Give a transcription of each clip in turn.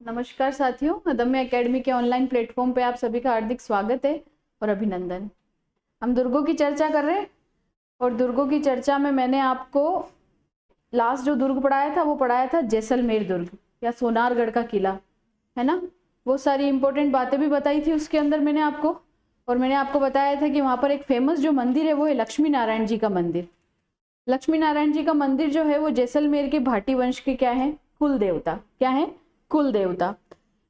नमस्कार साथियों, अदम्य एकेडमी के ऑनलाइन प्लेटफॉर्म पे आप सभी का हार्दिक स्वागत है और अभिनंदन। हम दुर्गों की चर्चा कर रहे हैं और दुर्गों की चर्चा में मैंने आपको लास्ट जो दुर्ग पढ़ाया था वो पढ़ाया था जैसलमेर दुर्ग या सोनारगढ़ का किला, है ना। वो सारी इंपॉर्टेंट बातें भी बताई थी उसके अंदर मैंने आपको, और मैंने आपको बताया था कि वहाँ पर एक फेमस जो मंदिर है वो है लक्ष्मी नारायण जी का मंदिर। लक्ष्मी नारायण जी का मंदिर जो है वो जैसलमेर के भाटी वंश के क्या है, कुल देवता, क्या है, कुल देवता।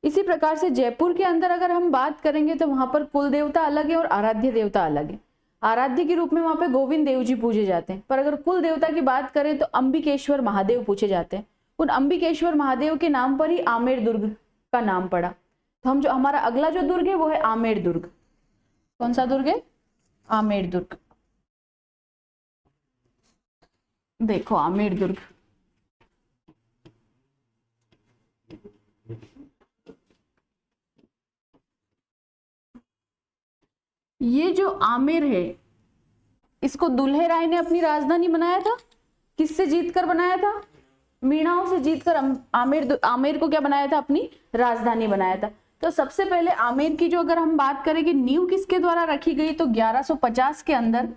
इसी प्रकार से जयपुर के अंदर अगर हम बात करेंगे तो वहां पर कुल देवता अलग है और आराध्य देवता अलग है। आराध्य के रूप में वहां पे गोविंद देव जी पूजे जाते हैं, पर अगर कुल देवता की बात करें तो अंबिकेश्वर महादेव पूछे जाते हैं। उन अंबिकेश्वर महादेव के नाम पर ही आमेर दुर्ग का नाम पड़ा। तो हम जो हमारा अगला जो दुर्ग है वो है आमेर दुर्ग। कौन सा दुर्ग है? आमेर दुर्ग। देखो आमेर दुर्ग, ये जो आमेर है इसको दुल्हे राय ने अपनी राजधानी बनाया था। किससे जीतकर बनाया था? मीणाओं से जीतकर आमेर को क्या बनाया था? अपनी राजधानी बनाया था। तो सबसे पहले आमेर की जो अगर हम बात करें कि नींव किसके द्वारा रखी गई, तो 1150 के अंदर,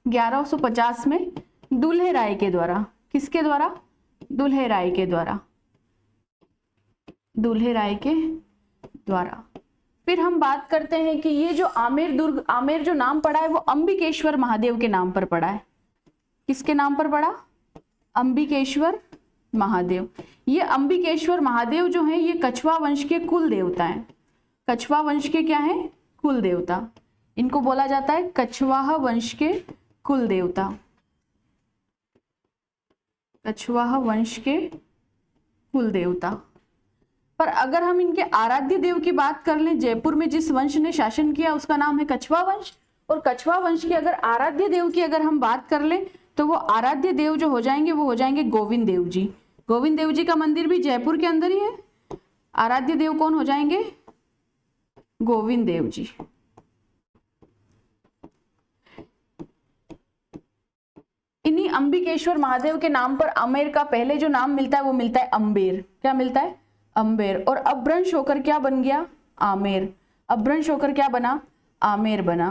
1150 में दुल्हे राय के द्वारा। किसके द्वारा? दुल्हे राय के द्वारा, दुल्हे राय के द्वारा। फिर हम बात करते हैं कि ये जो आमेर दुर्ग, आमेर जो नाम पड़ा है वो अंबिकेश्वर महादेव के नाम पर पड़ा है। किसके नाम पर पड़ा? अंबिकेश्वर महादेव। ये अंबिकेश्वर महादेव जो है ये कछवा वंश के कुल देवता हैं। कछवा वंश के क्या है? कुल देवता। इनको बोला जाता है कछवाहा वंश के कुल देवता। कछवाहा वंश के कुल देवता। पर अगर हम इनके आराध्य देव की बात कर लें, जयपुर में जिस वंश ने शासन किया उसका नाम है कछवा वंश, और कछवा वंश के अगर आराध्य देव की अगर हम बात कर लें तो वो आराध्य देव जो हो जाएंगे वो हो जाएंगे गोविंद देव जी। गोविंद देव जी का मंदिर भी जयपुर के अंदर ही है। आराध्य देव कौन हो जाएंगे? गोविंद देव जी। इन्हीं अंबिकेश्वर महादेव के नाम पर आमेर का पहले जो नाम मिलता है वो मिलता है अंबेर। क्या मिलता है? अंबेर। और अपभ्रंश होकर क्या बन गया? आमेर। अपभ्रंश होकर क्या बना? आमेर बना।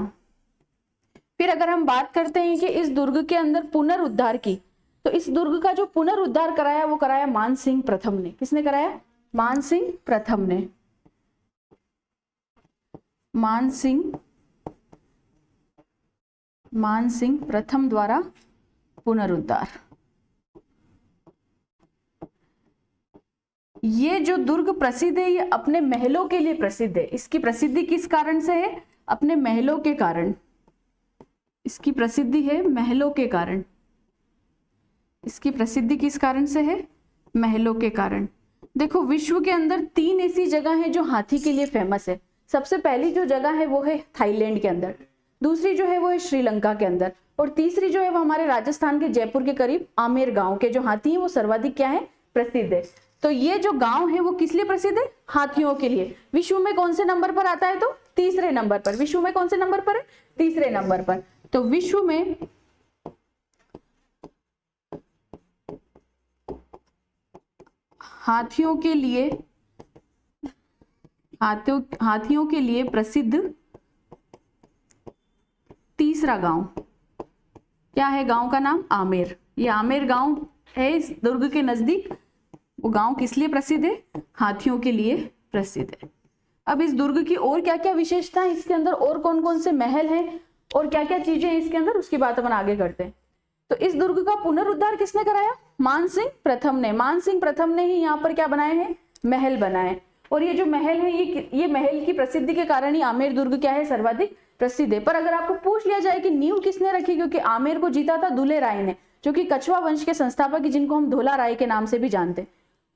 फिर अगर हम बात करते हैं कि इस दुर्ग के अंदर पुनरुद्धार की, तो इस दुर्ग का जो पुनरुद्धार कराया वो कराया मानसिंह प्रथम ने। किसने कराया? मानसिंह प्रथम ने। मानसिंह प्रथम द्वारा पुनरुद्धार। ये जो दुर्ग प्रसिद्ध है ये अपने महलों के लिए प्रसिद्ध है। इसकी प्रसिद्धि किस कारण से है? अपने महलों के कारण। इसकी प्रसिद्धि है महलों के कारण। इसकी प्रसिद्धि किस कारण से है? महलों के कारण। देखो विश्व के अंदर 3 ऐसी जगह है जो हाथी के लिए फेमस है। सबसे पहली जो जगह है वो है थाईलैंड के अंदर, दूसरी जो है वो है श्रीलंका के अंदर, और तीसरी जो है वो हमारे राजस्थान के जयपुर के करीब आमेर गांव के जो हाथी हैं वो सर्वाधिक क्या है? प्रसिद्ध है। तो ये जो गांव है वो किस लिए प्रसिद्ध है? हाथियों के लिए। विश्व में कौन से नंबर पर आता है? तो तीसरे नंबर पर। विश्व में कौन से नंबर पर है? तीसरे नंबर पर। तो विश्व में हाथियों के लिए प्रसिद्ध तीसरा गांव क्या है? गांव का नाम आमेर। ये आमेर गांव है इस दुर्ग के नजदीक। वो गांव किस लिए प्रसिद्ध है? हाथियों के लिए प्रसिद्ध है। अब इस दुर्ग की और क्या क्या विशेषता है, इसके अंदर और कौन कौन से महल हैं और क्या क्या चीजें हैं इसके अंदर, उसकी बात अपन आगे करते हैं। तो इस दुर्ग का पुनरुद्धार किसने कराया? मानसिंह प्रथम ने। मानसिंह प्रथम ने ही यहाँ पर क्या बनाए हैं? महल बनाए। और ये जो महल है ये महल की प्रसिद्धि के कारण ही आमेर दुर्ग क्या है? सर्वाधिक प्रसिद्ध है। पर अगर आपको पूछ लिया जाए कि नींव किसने रखी, क्योंकि आमेर को जीता था दुल्हे राय ने, जो कि कछवा वंश के संस्थापक जिनको हम धोला राय के नाम से भी जानते हैं।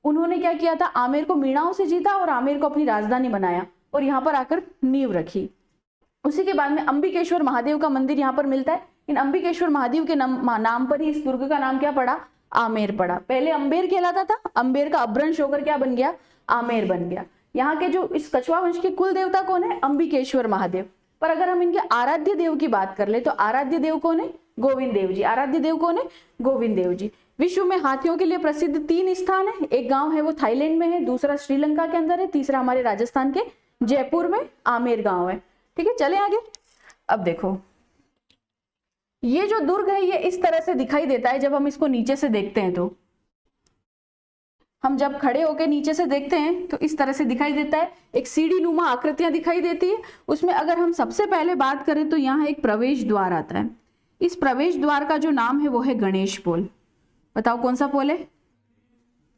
उन्होंने क्या किया था? आमेर को मीणाओं से जीता और आमेर को अपनी राजधानी बनाया और यहाँ पर आकर नींव रखी। उसी के बाद में अंबिकेश्वर महादेव का मंदिर यहाँ पर मिलता है। इन अंबिकेश्वर महादेव के नाम पर ही इस दुर्ग का नाम क्या पड़ा? आमेर पड़ा। पहले अंबेर कहलाता था, अंबेर का अपभ्रंश होकर क्या बन गया? आमेर बन गया। यहाँ के जो इस कछवा वंश के कुल देवता कौन है? अंबिकेश्वर महादेव। पर अगर हम इनके आराध्य देव की बात कर ले तो आराध्य देव कौन है? गोविंद देव जी। आराध्य देव कौन है? गोविंद देव जी। विश्व में हाथियों के लिए प्रसिद्ध 3 स्थान है। एक गांव है वो थाईलैंड में है, दूसरा श्रीलंका के अंदर है, तीसरा हमारे राजस्थान के जयपुर में आमेर गांव है। ठीक है, चले आगे। अब देखो ये जो दुर्ग है ये इस तरह से दिखाई देता है जब हम इसको नीचे से देखते हैं। तो हम जब खड़े होकर नीचे से देखते हैं तो इस तरह से दिखाई देता है, एक सीढ़ी नुमा आकृतियां दिखाई देती है। उसमें अगर हम सबसे पहले बात करें तो यहाँ एक प्रवेश द्वार आता है। इस प्रवेश द्वार का जो नाम है वो है गणेश पोल। बताओ कौन सा पोल है?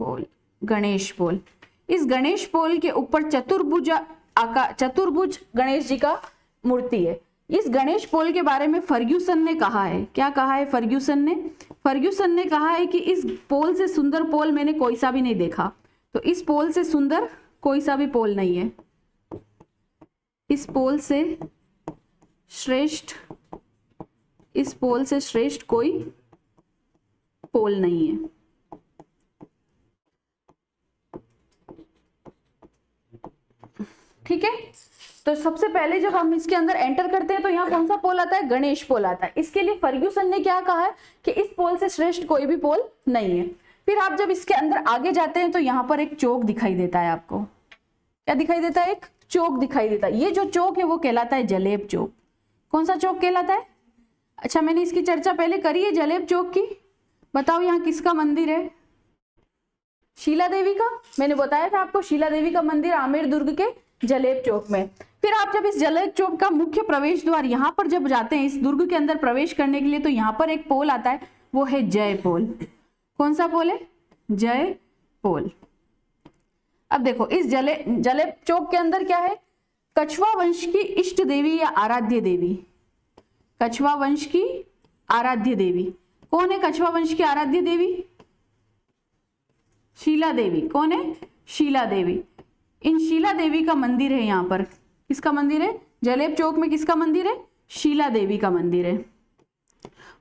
पोल, गणेश पोल। इस गणेश पोल के ऊपर चतुर्भुज गणेश जी का मूर्ति है। इस गणेश पोल के बारे में फर्ग्यूसन ने कहा है। क्या कहा है फर्ग्यूसन ने? फर्ग्यूसन ने कहा है कि इस पोल से सुंदर पोल मैंने कोई सा भी नहीं देखा। तो इस पोल से सुंदर कोई सा भी पोल नहीं है। इस पोल से श्रेष्ठ कोई पोल नहीं है। ठीक है, तो सबसे पहले जब हम इसके अंदर एंटर करते हैं तो यहाँ कौन सा पोल आता है? गणेश पोल आता है। इसके लिए फर्ग्यूसन ने क्या कहा है कि इस पोल से श्रेष्ठ कोई भी पोल नहीं है। फिर आप जब इसके अंदर आगे जाते हैं तो यहाँ पर एक चौक दिखाई देता है। आपको क्या दिखाई देता है? एक चौक दिखाई देता है। ये जो चौक है वो कहलाता है जलेब चौक। कौन सा चौक कहलाता है? अच्छा, मैंने इसकी चर्चा पहले करी है जलेब चौक की। बताओ यहाँ किसका मंदिर है? शीला देवी का। मैंने बताया था आपको शीला देवी का मंदिर आमेर दुर्ग के जलेब चौक में। फिर आप जब इस जलेब चौक का मुख्य प्रवेश द्वार यहाँ पर जब जाते हैं इस दुर्ग के अंदर प्रवेश करने के लिए, तो यहाँ पर एक पोल आता है, वो है जय पोल। कौन सा पोल है? जय पोल। अब देखो इस जलेब चौक के अंदर क्या है? कछवा वंश की इष्ट देवी या आराध्य देवी। कछवा वंश की आराध्य देवी कौन है? कछवा वंश की आराध्य देवी शीला देवी। कौन है? शीला देवी। इन शीला देवी का मंदिर है। यहाँ पर किसका मंदिर है? जलेब चौक में किसका मंदिर है? शीला देवी का मंदिर है।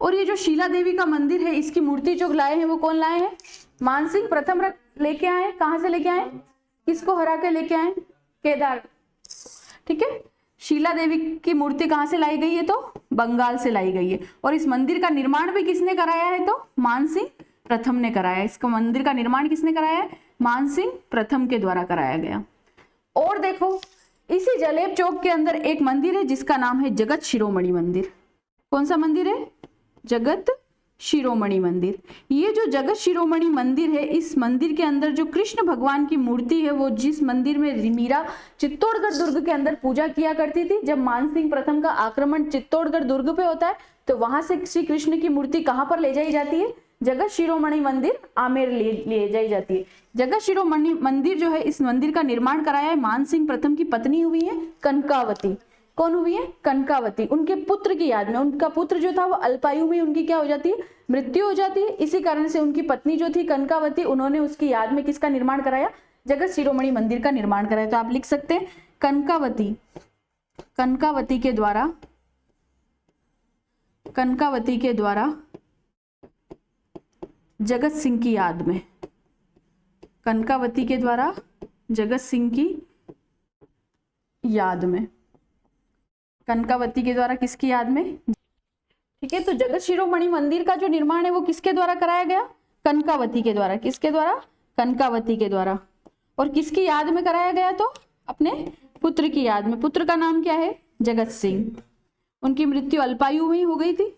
और ये जो शीला देवी का मंदिर है इसकी मूर्ति जो लाए हैं वो कौन लाए हैं? मानसिंह प्रथम लेके आए। कहां से लेके आए? किसको हरा के लेके आए? केदार। ठीक है, शीला देवी की मूर्ति कहां से लाई गई है? तो बंगाल से लाई गई है। और इस मंदिर का निर्माण भी किसने कराया है? तो मानसिंह प्रथम ने कराया। इसका मंदिर का निर्माण किसने कराया है? मानसिंह प्रथम के द्वारा कराया गया। और देखो इसी जलेब चौक के अंदर एक मंदिर है जिसका नाम है जगत शिरोमणि मंदिर। कौन सा मंदिर है? जगत शिरोमणि मंदिर। ये जो जगत शिरोमणि मंदिर है, इस मंदिर के अंदर जो कृष्ण भगवान की मूर्ति है, वो जिस मंदिर में मीरा चित्तौड़गढ़ दुर्ग के अंदर पूजा किया करती थी, जब मानसिंह प्रथम का आक्रमण चित्तौड़गढ़ दुर्ग पे होता है तो वहां से श्री कृष्ण की मूर्ति कहां पर ले जाई जाती है? जगत शिरोमणि मंदिर आमेर ले जाई जाती है। जगत शिरोमणि मंदिर जो है, इस मंदिर का निर्माण कराया है मानसिंह प्रथम की पत्नी हुई है कनकावती। कौन हुई है? कनकावती। उनके पुत्र की याद में, उनका पुत्र जो था वो अल्पायु में उनकी क्या हो जाती है? मृत्यु हो जाती है। इसी कारण से उनकी पत्नी जो थी कनकावती, उन्होंने उसकी याद में किसका निर्माण कराया? जगत शिरोमणि मंदिर का निर्माण कराया। तो आप लिख सकते हैं कनकावती के द्वारा जगत सिंह की याद में। कनकावती के द्वारा जगत सिंह की याद में। कनकावती के द्वारा किसकी याद में? ठीक है, तो जगत शिरोमणि मंदिर का जो निर्माण है वो किसके द्वारा कराया गया? कनकावती के द्वारा। किसके द्वारा? कनकावती के द्वारा। और किसकी याद में कराया गया? तो अपने पुत्र की याद में। पुत्र का नाम क्या है? जगत सिंह। उनकी मृत्यु अल्पायु में ही हो गई थी।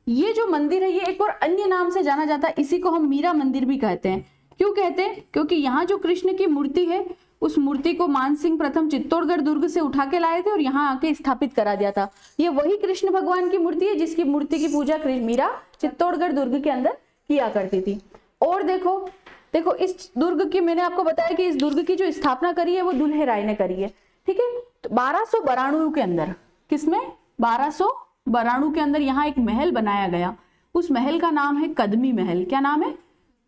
ये जो मंदिर है ये एक और अन्य नाम से जाना जाता है, इसी को हम मीरा मंदिर भी कहते हैं। क्यों कहते हैं? क्योंकि यहाँ जो कृष्ण की मूर्ति है उस मूर्ति को मानसिंह प्रथम चित्तौड़गढ़ दुर्ग से उठा के लाए थे और यहाँ आके स्थापित करा दिया था। ये वही कृष्ण भगवान की मूर्ति है जिसकी मूर्ति की पूजा मीरा चित्तौड़गढ़ दुर्ग के अंदर किया करती थी। और देखो इस दुर्ग की, मैंने आपको बताया कि इस दुर्ग की जो स्थापना करी है वो दुल्हे राय ने करी है। ठीक है, तो 1292 के अंदर, किसमें? 1292 के अंदर यहाँ एक महल बनाया गया। उस महल का नाम है कदमी महल। क्या नाम है?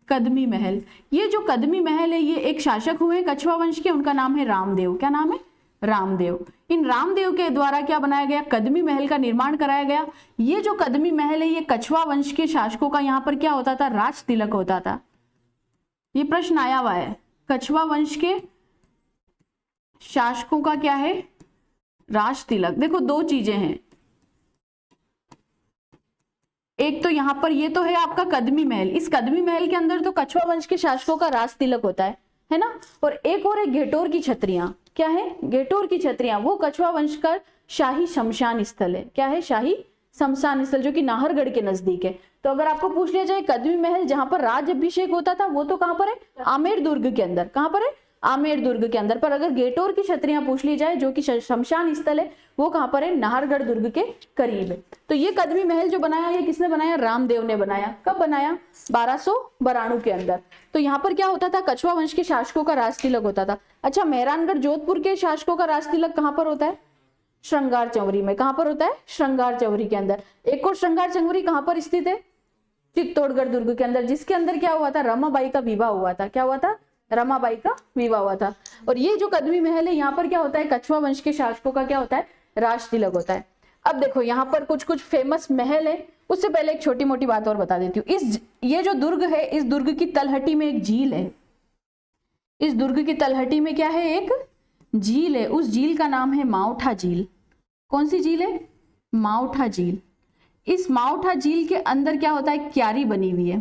कदमी महल। ये जो कदमी महल है ये एक शासक हुए कछवा वंश के, उनका नाम है रामदेव। क्या नाम है? रामदेव। इन रामदेव के द्वारा क्या बनाया गया? कदमी महल का निर्माण कराया गया। ये जो कदमी महल है ये कछवा वंश के शासकों का यहाँ पर क्या होता था? राज तिलक होता था। ये प्रश्न आया हुआ है, कछवा वंश के शासकों का क्या है? राज तिलक। देखो दो चीजें हैं, एक तो यहाँ पर ये तो है आपका कदमी महल, इस कदमी महल के अंदर तो कछवा वंश के शासकों का राज तिलक होता है ना। और एक और है घेटोर की छतरियां। क्या है? घेटोर की छतरियां, वो कछवा वंश का शाही शमशान स्थल है। क्या है? शाही शमशान स्थल, जो कि नाहरगढ़ के नजदीक है। तो अगर आपको पूछ लिया जाए कदमी महल जहां पर राज अभिषेक होता था, वो तो कहां पर है? आमेर दुर्ग के अंदर। कहां पर है? आमेर दुर्ग के अंदर। पर अगर घेटोर की छतरियां पूछ ली जाए, जो कि शमशान स्थल है, वो कहां पर है? नाहरगढ़ दुर्ग के करीब है। तो ये कदमी महल जो बनाया, ये किसने बनाया? रामदेव ने बनाया। कब बनाया? 1292 के अंदर। तो यहाँ पर क्या होता था? कछवा वंश के शासकों का राज तिलक होता था। अच्छा, मेहरानगढ़ जोधपुर के शासकों का राज तिलक कहां पर होता है? श्रृंगार चौवरी में। कहां पर होता है? श्रृंगार चौवरी के अंदर। एक और श्रृंगार चौवरी कहां पर स्थित है? चित्तौड़गढ़ दुर्ग के अंदर, जिसके अंदर क्या हुआ था? रमाबाई का विवाह हुआ था। क्या हुआ था? रमाबाई का विवाह हुआ था। और ये जो कदमी महल है, यहाँ पर क्या होता है? कछवा वंश के शासकों का क्या होता है? राज तिलक होता है। अब देखो यहाँ पर कुछ कुछ फेमस महल है। उससे पहले एक छोटी मोटी बात और बता देती हूँ। ये जो दुर्ग है, इस दुर्ग की तलहटी में एक झील है। इस दुर्ग की तलहटी में क्या है? एक झील है। उस झील का नाम है माउठा झील। कौन सी झील है? माउठा झील। इस माउठा झील के अंदर क्या होता है? क्यारी बनी हुई है।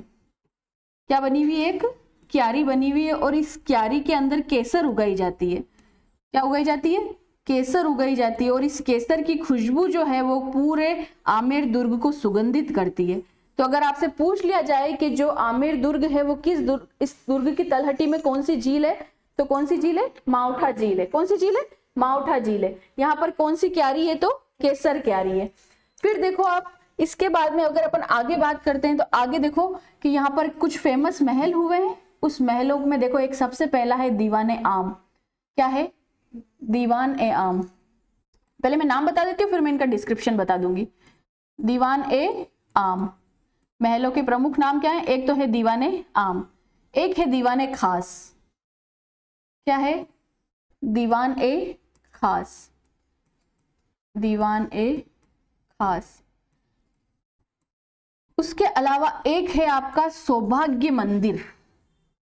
क्या बनी हुई है? एक क्यारी बनी हुई है। और इस क्यारी के अंदर केसर उगाई जाती है। क्या उगाई जाती है? केसर उगाई जाती है। और इस केसर की खुशबू जो है वो पूरे आमेर दुर्ग को सुगंधित करती है। तो अगर आपसे पूछ लिया जाए कि जो आमेर दुर्ग है वो किस दुर्ग, इस दुर्ग की तलहटी में कौन सी झील है, तो कौन सी झील है? माउठा झील है। कौन सी झील है? माउठा झील है। यहाँ पर कौन सी क्यारी है? तो केसर क्यारी है। फिर देखो आप, इसके बाद में अगर अपन आगे बात करते हैं, तो आगे देखो कि यहाँ पर कुछ फेमस महल हुए हैं। उस महलों में देखो, एक सबसे पहला है दीवाने आम। क्या है? दीवान ए आम। पहले मैं नाम बता देती हूँ, फिर मैं इनका डिस्क्रिप्शन बता दूंगी। दीवान ए आम, महलों के प्रमुख नाम क्या है? एक तो है दीवाने आम, एक है दीवाने खास। क्या है? दीवान ए खास। दीवान ए खास। उसके अलावा एक है आपका सौभाग्य मंदिर।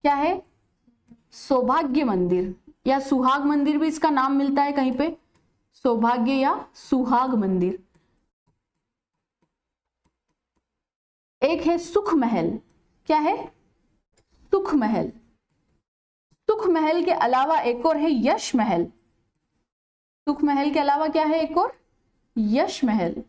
क्या है? सौभाग्य मंदिर, या सुहाग मंदिर भी इसका नाम मिलता है कहीं पे, सौभाग्य या सुहाग मंदिर। एक है सुख महल। क्या है? सुख महल। सुख महल के अलावा एक और है यश महल। सुख महल के अलावा क्या है? एक और यश महल।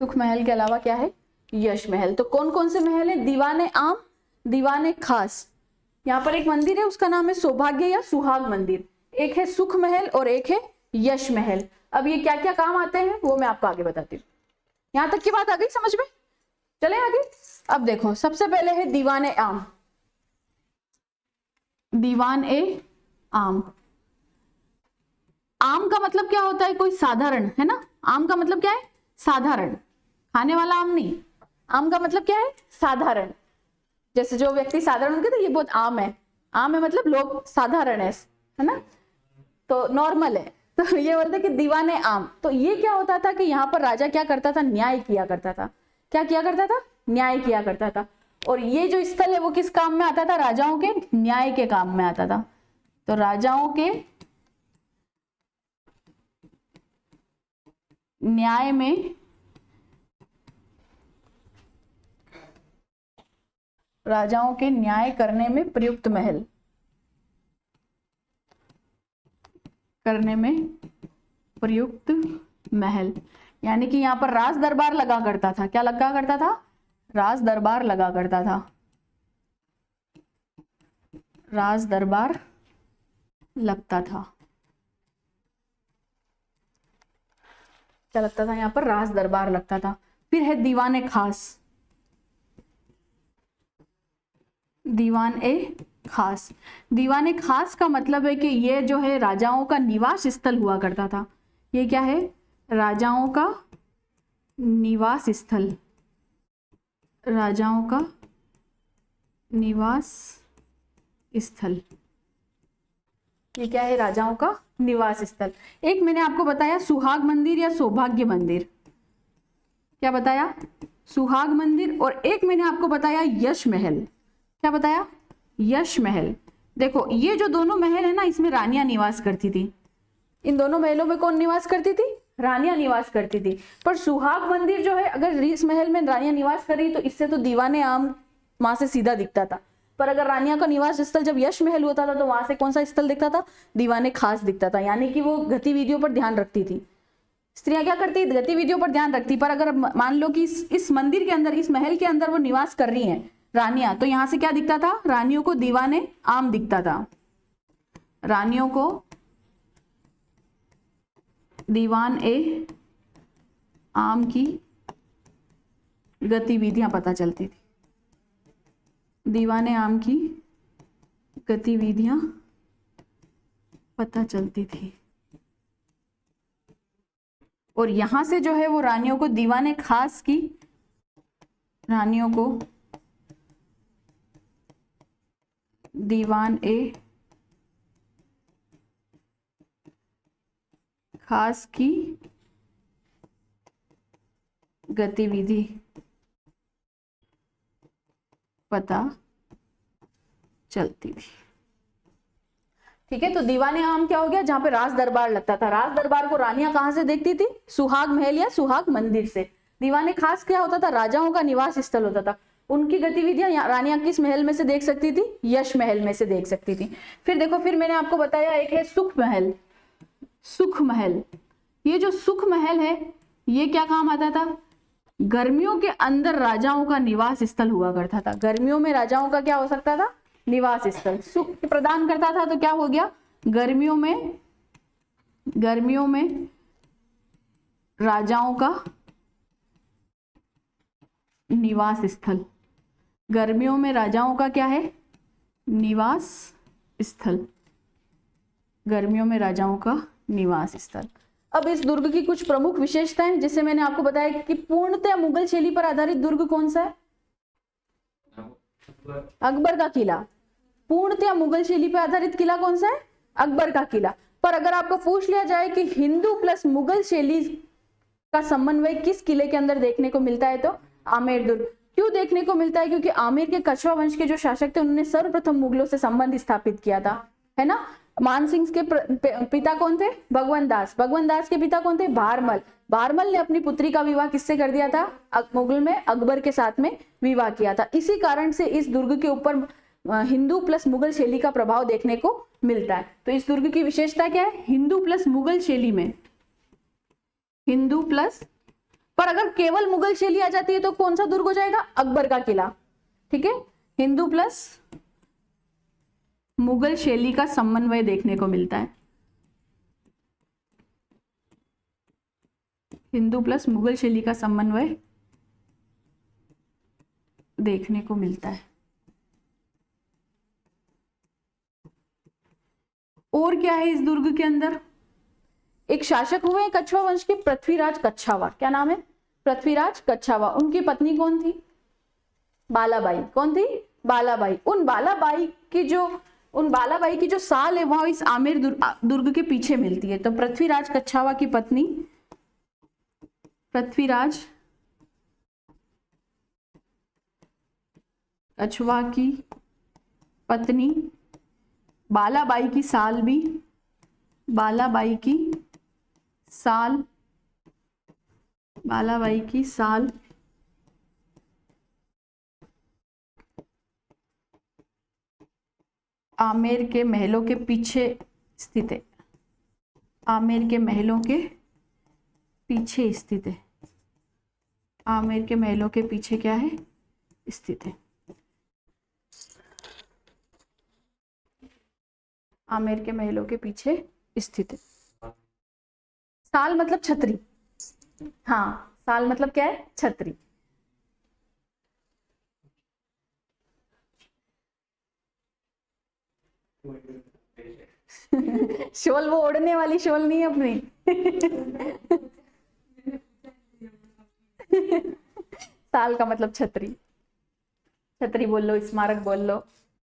सुख महल के अलावा क्या है? यश महल। तो कौन कौन से महल है? दीवाने आम, दीवाने खास। यहाँ पर एक मंदिर है, उसका नाम है सौभाग्य या सुहाग मंदिर। एक है सुख महल और एक है यश महल। अब ये क्या क्या काम आते हैं वो मैं आपको आगे बताती हूँ। यहां तक की बात आ गई समझ में? चले आगे। अब देखो, सबसे पहले है दीवाने आम। दीवान ए आम। आम का मतलब क्या होता है? कोई साधारण, है ना। आम का मतलब क्या है? साधारण, खाने वाला आम नहीं। आम का मतलब क्या है? साधारण। जैसे जो व्यक्ति साधारण होंगे, तो ये बहुत आम है। आम है मतलब लोग साधारण है ना, तो नॉर्मल है। तो ये बोलते कि दीवाने आम। तो ये क्या होता था कि यहाँ पर राजा क्या करता था? न्याय किया करता था। क्या किया करता था? न्याय किया करता था। और ये जो स्थल है वो किस काम में आता था? राजाओं के न्याय के काम में आता था। तो राजाओं के न्याय में, राजाओं के न्याय करने में प्रयुक्त महल, करने में प्रयुक्त महल। यानी कि यहाँ पर राज दरबार लगा करता था। क्या लगा करता था? राज दरबार लगा करता था। राज दरबार लगता था। क्या लगता था? यहाँ पर राज दरबार लगता था। फिर है दीवाने खास। दीवान ए खास। दीवाने खास का मतलब है कि ये जो है राजाओं का निवास स्थल हुआ करता था। ये क्या है? राजाओं का निवास स्थल। राजाओं का निवास स्थल। ये क्या है? राजाओं का निवास स्थल। एक मैंने आपको बताया सुहाग मंदिर या सौभाग्य मंदिर। क्या बताया? सुहाग मंदिर। और एक मैंने आपको बताया यश महल। क्या बताया? यश महल। देखो, ये जो दोनों महल है ना, इसमें रानियां निवास करती थी। इन दोनों महलों में कौन निवास करती थी? रानियां निवास करती थी। पर सुहाग मंदिर जो है, अगर इस महल में रानियां निवास कर रही तो इससे तो दीवाने आम वहां से सीधा दिखता था। पर अगर रानियां का निवास स्थल जब यश महल होता था तो वहां से कौन सा स्थल दिखता था? दीवाने खास दिखता था। यानी कि वो गतिविधियों पर ध्यान रखती थी। स्त्रियां क्या करती? गतिविधियों पर ध्यान रखती। पर अगर मान लो कि इस मंदिर के अंदर, इस महल के अंदर वो निवास कर रही हैं रानियां, तो यहां से क्या दिखता था? रानियों को दीवाने आम दिखता था। रानियों को दीवान ए आम की गतिविधियां पता चलती थी। दीवाने आम की गतिविधियां पता चलती थी। और यहां से जो है वो रानियों को दीवाने खास की, रानियों को दीवान ए खास की गतिविधि पता चलती थी। ठीक है, तो दीवाने आम क्या हो गया? जहां पे राज दरबार लगता था। राज दरबार को रानियां कहां से देखती थी? सुहाग महल या सुहाग मंदिर से। दीवाने खास क्या होता था? राजाओं का निवास स्थल होता था। उनकी गतिविधियां रानियां किस महल में से देख सकती थी? यश महल में से देख सकती थी। फिर देखो, फिर मैंने आपको बताया एक है सुख महल। सुख महल, ये जो सुख महल है ये क्या काम आता था? गर्मियों के अंदर राजाओं का निवास स्थल हुआ करता था। गर्मियों में राजाओं का क्या हो सकता था? निवास स्थल। सुख प्रदान करता था तो क्या हो गया? गर्मियों में राजाओं का निवास स्थल। गर्मियों में राजाओं का क्या है? निवास स्थल। गर्मियों में राजाओं का निवास स्थल। अब इस दुर्ग की कुछ प्रमुख विशेषताएं, जैसे मैंने आपको बताया कि पूर्णतः मुगल शैली पर आधारित दुर्ग कौन सा है? अकबर का किला। पूर्णतः मुगल शैली पर आधारित किला कौन सा है? अकबर का किला। पर अगर आपको पूछ लिया जाए कि हिंदू प्लस मुगल शैली का समन्वय किस किले के अंदर देखने को मिलता है, तो आमेर दुर्ग। क्यों देखने को मिलता है? क्योंकि आमेर के कछवा वंश के जो शासक थे उन्होंने सर्वप्रथम मुगलों से संबंध स्थापित किया था, है ना। मानसिंह के पिता कौन थे? भगवंत दास। भगवंत दास के पिता कौन थे? भारमल। भारमल ने अपनी पुत्री का विवाह किससे कर दिया था? मुगल में अकबर के साथ में विवाह किया था। इसी कारण से इस दुर्ग के ऊपर हिंदू प्लस मुगल शैली का प्रभाव देखने को मिलता है। तो इस दुर्ग की विशेषता क्या है? हिंदू प्लस मुगल शैली में, हिंदू प्लस, पर अगर केवल मुगल शैली आ जाती है तो कौन सा दुर्ग हो जाएगा? अकबर का किला। ठीक है, हिंदू प्लस मुगल शैली का समन्वय देखने को मिलता है। हिंदू प्लस मुगल शैली का समन्वय देखने को मिलता है। और क्या है इस दुर्ग के अंदर? एक शासक हुए कछवा वंश के, पृथ्वीराज कच्छावा। क्या नाम है? पृथ्वीराज कच्छावा। उनकी पत्नी कौन थी? बालाबाई। कौन थी? बालाबाई। उन बालाबाई की जो साल है वह इस आमेर दुर्ग के पीछे मिलती है। तो पृथ्वीराज कच्छावा की पत्नी, पृथ्वीराज कच्छवा की पत्नी बालाबाई की साल भी, बालाबाई की साल आमेर के महलों के पीछे स्थित है। आमेर के महलों के पीछे स्थित है। आमेर के महलों के पीछे क्या है? स्थित है। आमेर के महलों के पीछे स्थित है। साल मतलब छतरी। हाँ, साल मतलब क्या है? छतरी। शॉल वो ओढ़ने वाली शॉल नहीं है अपनी। साल का मतलब छतरी। छतरी बोल लो, स्मारक बोल लो,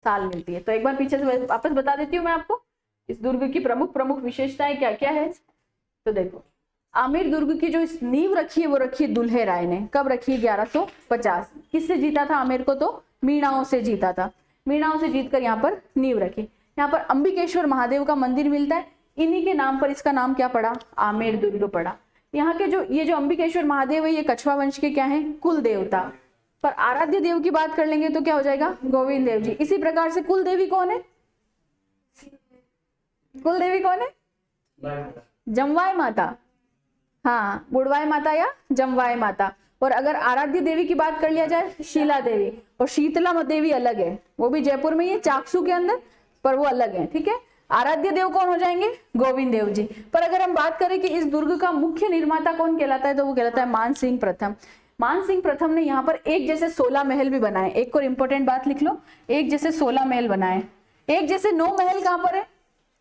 साल मिलती है। तो एक बार पीछे से वापस बता देती हूँ मैं आपको इस दुर्ग की प्रमुख विशेषताएं क्या क्या है। तो देखो, आमेर दुर्ग की जो नींव रखी है वो रखी है दुल्हे राय ने। कब रखी है? 1150। किससे जीता था आमेर को? तो मीणाओं से जीता था। मीणाओं से जीतकर यहाँ पर नींव रखी। यहाँ पर अंबिकेश्वर महादेव का मंदिर मिलता है। इन्हीं के नाम पर इसका नाम क्या पड़ा, आमेर दुर्ग पड़ा। यहाँ के जो ये जो अंबिकेश्वर महादेव है ये कछवा वंश के क्या है, कुल देवता। पर आराध्य देव की बात कर लेंगे तो क्या हो जाएगा, गोविंद देव जी। इसी प्रकार से कुल देवी कौन है, कुल देवी कौन है, जमवाय माता, हाँ बुढ़वाय माता या जमवाय माता। और अगर आराध्य देवी की बात कर लिया जाए, शीला देवी। और शीतला देवी अलग है, वो भी जयपुर में ही है, चाकसू के अंदर, पर वो अलग है, ठीक है। आराध्य देव कौन हो जाएंगे, गोविंद देव जी। पर अगर हम बात करें कि इस दुर्ग का मुख्य निर्माता कौन कहलाता है, तो वो कहलाता है मान सिंह प्रथम। मान सिंह प्रथम ने यहाँ पर एक जैसे 16 महल भी बनाए। एक और इंपॉर्टेंट बात लिख लो, एक जैसे 16 महल बनाए। एक जैसे 9 महल कहां पर है,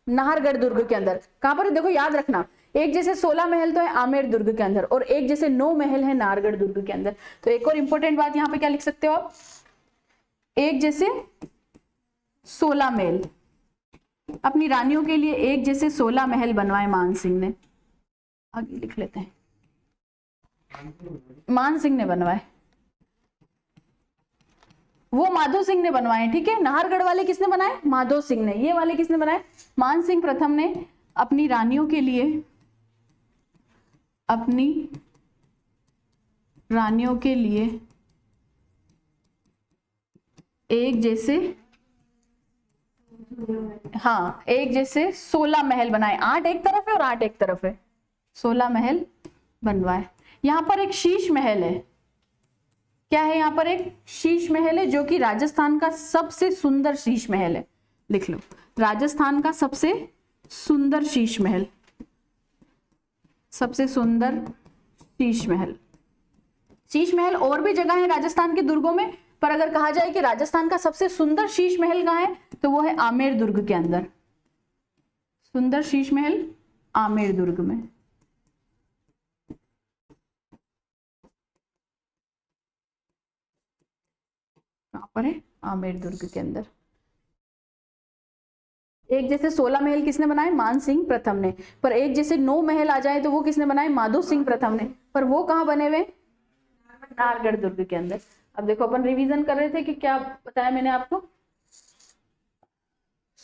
नाहरगढ़ दुर्ग के अंदर। कहां पर है, देखो याद रखना, एक जैसे 16 महल तो है आमेर दुर्ग के अंदर, और एक जैसे 9 महल है नाहरगढ़ दुर्ग के अंदर। तो एक और इंपॉर्टेंट बात यहाँ पे क्या लिख सकते हो आप, एक जैसे 16 महल, अपनी रानियों के लिए एक जैसे 16 महल बनवाए मान सिंह ने। आगे लिख लेते हैं, मान सिंह ने बनवाए, वो माधो सिंह ने बनवाए, ठीक है। नाहरगढ़ वाले किसने बनाए, माधो सिंह ने। ये वाले किसने बनाए, मान सिंह प्रथम ने अपनी रानियों के लिए, अपनी रानियों के लिए एक जैसे, हाँ एक जैसे 16 महल बनाए। 8 एक तरफ है और 8 एक तरफ है, 16 महल बनवाए। यहां पर एक शीश महल है, क्या है, यहाँ पर एक शीश महल है जो कि राजस्थान का सबसे सुंदर शीश महल है। लिख लो, राजस्थान का सबसे सुंदर शीश महल, सबसे सुंदर शीश महल। शीश महल और भी जगह है राजस्थान के दुर्गों में, पर अगर कहा जाए कि राजस्थान का सबसे सुंदर शीश महल कहाँ है, तो वो है आमेर दुर्ग के अंदर। सुंदर शीश महल आमेर दुर्ग में। कहां पर है, आमेर दुर्ग के अंदर। एक जैसे 16 महल किसने बनाए, मान सिंह प्रथम ने। पर एक जैसे 9 महल आ जाए तो वो किसने बनाए, माधो सिंह प्रथम ने। पर वो कहाँ बने हुए, नाहरगढ़ दुर्ग के अंदर। अब देखो अपन रिवीजन कर रहे थे कि क्या बताया मैंने आपको।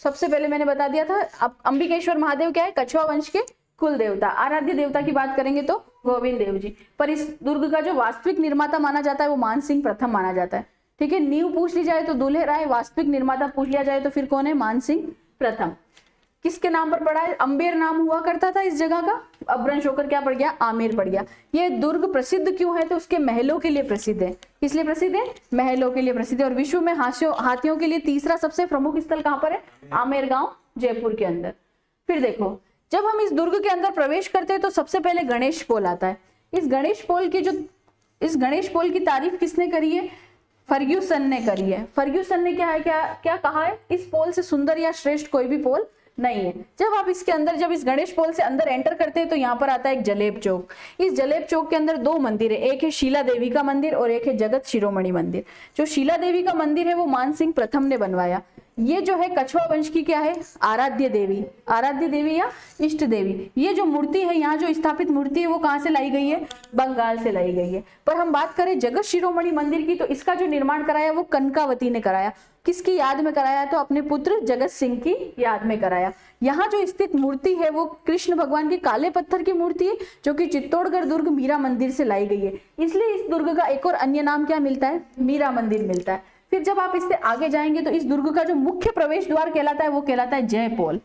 सबसे पहले मैंने बता दिया था, अब अंबिकेश्वर महादेव क्या है, कछवा वंश के कुल देवता। आराध्य देवता की बात करेंगे तो गोविंद देव जी। पर इस दुर्ग का जो वास्तविक निर्माता माना जाता है वो मान सिंह प्रथम माना जाता है, ठीक है। नींव पूछ ली जाए तो दुल्हे राय, वास्तविक निर्माता पूछ लिया जाए तो फिर कौन है, मान सिंह प्रथम। किसके नाम पर पड़ा है, अंबेर नाम हुआ करता था इस जगह का, अपभ्रंश होकर क्या पड़ गया, आमेर पड़ गया। ये दुर्ग प्रसिद्ध क्यों है, तो उसके महलों के लिए प्रसिद्ध है। किस लिए प्रसिद्ध है, महलों के लिए प्रसिद्ध है। और विश्व में हाथियों के लिए तीसरा सबसे प्रमुख स्थल कहां पर है, आमेर गांव जयपुर के अंदर। फिर देखो, जब हम इस दुर्ग के अंदर प्रवेश करते हैं तो सबसे पहले गणेश पोल आता है। इस गणेश पोल की तारीफ किसने करी है, फर्ग्यूसन ने करी है। फर्ग्यूसन ने क्या है, क्या कहा है, इस पोल से सुंदर या श्रेष्ठ कोई भी पोल नहीं है। जब आप इसके अंदर, जब इस गणेश पोल से अंदर एंटर करते हैं तो यहाँ पर आता है एक जलेब चौक। इस जलेब चौक के अंदर 2 मंदिर है, एक है शीला देवी का मंदिर और एक है जगत शिरोमणि मंदिर। जो शीला देवी का मंदिर है वो मान सिंह प्रथम ने बनवाया। ये जो है कछवा वंश की क्या है, आराध्य देवी या इष्ट देवी। ये जो मूर्ति है, यहाँ जो स्थापित मूर्ति है वो कहाँ से लाई गई है, बंगाल से लाई गई है। पर हम बात करें जगत शिरोमणि मंदिर की, तो इसका जो निर्माण कराया वो कनकावती ने कराया। किसकी याद में कराया, तो अपने पुत्र जगत सिंह की याद में कराया। यहाँ जो स्थित मूर्ति है वो कृष्ण भगवान की काले पत्थर की मूर्ति है, जो कि चित्तौड़गढ़ दुर्ग मीरा मंदिर से लाई गई है। इसलिए इस दुर्ग का एक और अन्य नाम क्या मिलता है, मीरा मंदिर मिलता है। फिर जब आप इससे आगे जाएंगे तो इस दुर्ग का जो मुख्य प्रवेश द्वार कहलाता है वो कहलाता है जय पोल।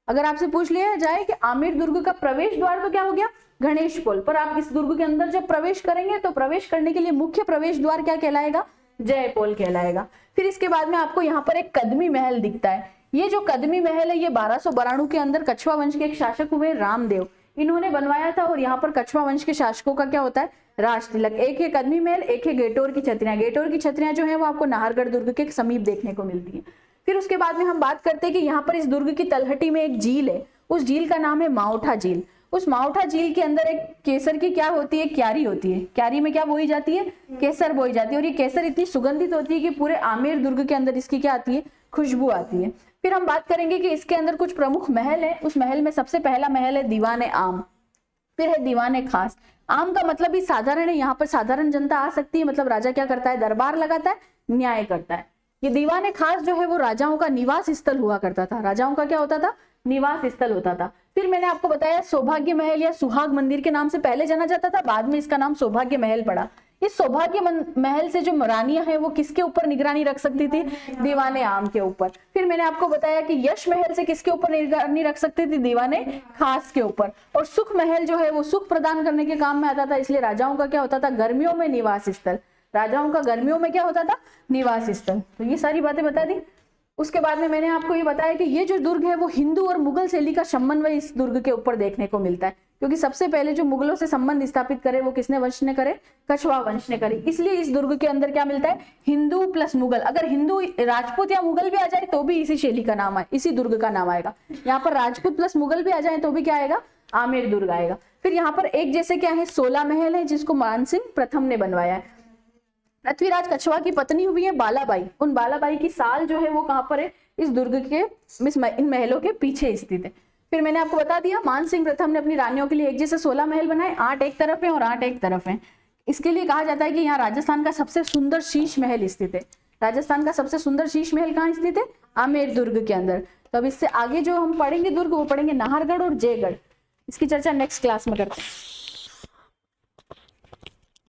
अगर आपसे पूछ लिया जाए कि आमेर दुर्ग का प्रवेश द्वार, तो क्या हो गया, गणेश पोल। पर आप इस दुर्ग के अंदर जब प्रवेश करेंगे तो प्रवेश करने के लिए मुख्य प्रवेश द्वार क्या कहलाएगा, जय पोल कहलाएगा। फिर इसके बाद में आपको यहाँ पर एक कदमी महल दिखता है। ये जो कदमी महल है ये 1292 के अंदर कछवा वंश के एक शासक हुए रामदेव, इन्होंने बनवाया था। और यहाँ पर कछवा वंश के शासकों का क्या होता है, राज तिलक। एक है कदमी महल, एक है गेटोर की छतरियां। गेटोर की छतरियां जो है वो आपको नाहरगढ़ दुर्ग के समीप देखने को मिलती है। फिर उसके बाद में हम बात करते हैं कि यहाँ पर इस दुर्ग की तलहटी में एक झील है, उस झील का नाम है माउठा झील। उस माउठा झील के अंदर एक केसर की क्या होती है, क्यारी होती है। क्यारी में क्या बोई जाती है, केसर बोई जाती है। और ये केसर इतनी सुगंधित होती है कि पूरे आमेर दुर्ग के अंदर इसकी क्या आती है, खुशबू आती है। फिर हम बात करेंगे कि इसके अंदर कुछ प्रमुख महल है। उस महल में सबसे पहला महल है दीवाने आम, फिर है दीवाने खास। आम का मतलब ही साधारण है, यहाँ पर साधारण जनता आ सकती है। मतलब राजा क्या करता है, दरबार लगाता है, न्याय करता है। ये दीवाने खास जो है वो राजाओं का निवास स्थल हुआ करता था। राजाओं का क्या होता था, निवास स्थल होता था। फिर मैंने आपको बताया सौभाग्य महल या सुहाग मंदिर के नाम से पहले जाना जाता था, बाद में इसका नाम सौभाग्य महल पड़ा। इस सौभाग्य महल से जो रानियां हैं वो किसके ऊपर निगरानी रख सकती थी? दीवाने आम के ऊपर। फिर मैंने आपको बताया कि यश महल से किसके ऊपर निगरानी रख सकती थी? दीवाने खास के ऊपर। और सुख महल जो है वो सुख प्रदान करने के काम में आता था, इसलिए राजाओं का क्या होता था? गर्मियों में निवास स्थल। राजाओं का गर्मियों में क्या होता था? निवास स्थल। तो ये सारी बातें बता दी। उसके बाद में मैंने आपको ये बताया कि ये जो दुर्ग है वो हिंदू और मुगल शैली का समन्वय इस दुर्ग के ऊपर देखने को मिलता है, क्योंकि सबसे पहले जो मुगलों से संबंध स्थापित करे वो किसने वंश ने करे? कछवाह वंश ने करे। इसलिए इस दुर्ग के अंदर क्या मिलता है? हिंदू प्लस मुगल। अगर हिंदू, राजपूत या मुगल भी आ जाए तो भी इसी शैली का नाम है, इसी दुर्ग का नाम आएगा। यहाँ पर राजपूत प्लस मुगल भी आ जाए तो भी क्या आएगा? आमेर दुर्ग आएगा। फिर यहाँ पर एक जैसे क्या है? 16 महल है जिसको मानसिंह प्रथम ने बनवाया है। पृथ्वीराज कछवाह की पत्नी हुई है बालाबाई। उन बालाबाई की साल जो है वो कहाँ पर है? इस दुर्ग के इन महलों के पीछे स्थित है। फिर मैंने आपको बता दिया मानसिंह प्रथम ने अपनी रानियों के लिए एक जैसे 16 महल बनाए, 8 एक तरफ है और 8 एक तरफ है। इसके लिए कहा जाता है कि यहाँ राजस्थान का सबसे सुंदर शीश महल स्थित है। राजस्थान का सबसे सुंदर शीश महल कहाँ स्थित है? आमेर दुर्ग के अंदर। तो अब इससे आगे जो हम पढ़ेंगे दुर्ग वो पढ़ेंगे नाहरगढ़ और जयगढ़। इसकी चर्चा नेक्स्ट क्लास में करते हैं।